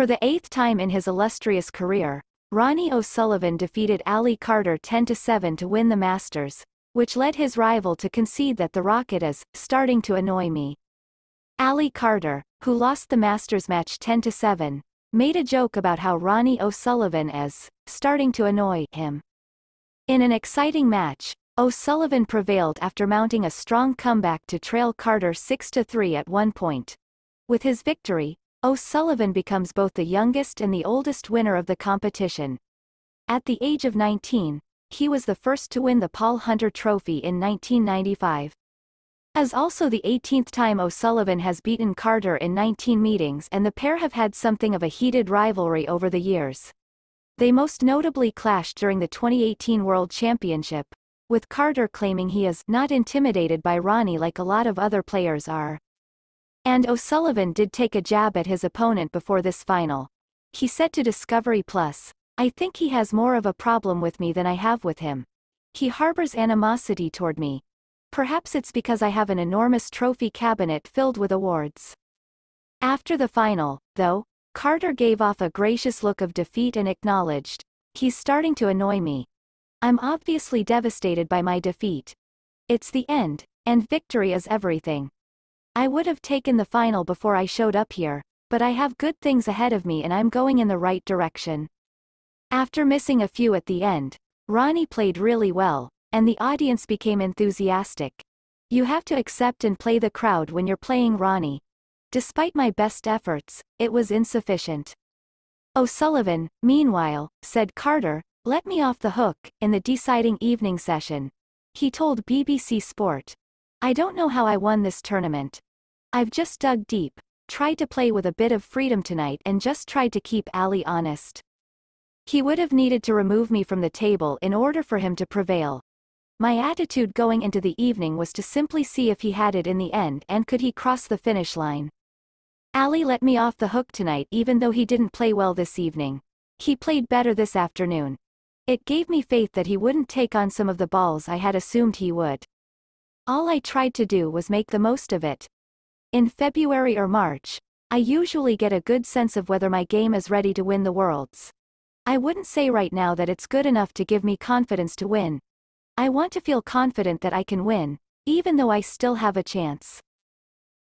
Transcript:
For the 8th time in his illustrious career, Ronnie O'Sullivan defeated Ali Carter 10-7 to win the Masters, which led his rival to concede that the Rocket is starting to annoy me. Ali Carter, who lost the Masters match 10-7, made a joke about how Ronnie O'Sullivan is starting to annoy him. In an exciting match, O'Sullivan prevailed after mounting a strong comeback to trail Carter 6-3 at one point. With his victory, O'Sullivan becomes both the youngest and the oldest winner of the competition. At the age of 19, he was the first to win the Paul Hunter Trophy in 1995. As also the 18th time O'Sullivan has beaten Carter in 19 meetings, and the pair have had something of a heated rivalry over the years. They most notably clashed during the 2018 World Championship, with Carter claiming he is not intimidated by Ronnie like a lot of other players are. And O'Sullivan did take a jab at his opponent before this final. He said to Discovery Plus, "I think he has more of a problem with me than I have with him. He harbors animosity toward me. Perhaps it's because I have an enormous trophy cabinet filled with awards." After the final, though, Carter gave off a gracious look of defeat and acknowledged, "He's starting to annoy me. I'm obviously devastated by my defeat. It's the end, and victory is everything. I would have taken the final before I showed up here, but I have good things ahead of me and I'm going in the right direction." After missing a few at the end, Ronnie played really well, and the audience became enthusiastic. "You have to accept and play the crowd when you're playing Ronnie. Despite my best efforts, it was insufficient." O'Sullivan, meanwhile, said Carter, "Let me off the hook," in the deciding evening session. He told BBC Sport, "I don't know how I won this tournament. I've just dug deep, tried to play with a bit of freedom tonight and just tried to keep Ali honest. He would have needed to remove me from the table in order for him to prevail. My attitude going into the evening was to simply see if he had it in the end and could he cross the finish line. Ali let me off the hook tonight even though he didn't play well this evening. He played better this afternoon. It gave me faith that he wouldn't take on some of the balls I had assumed he would. All I tried to do was make the most of it. In February or March, I usually get a good sense of whether my game is ready to win the Worlds. I wouldn't say right now that it's good enough to give me confidence to win. I want to feel confident that I can win, even though I still have a chance."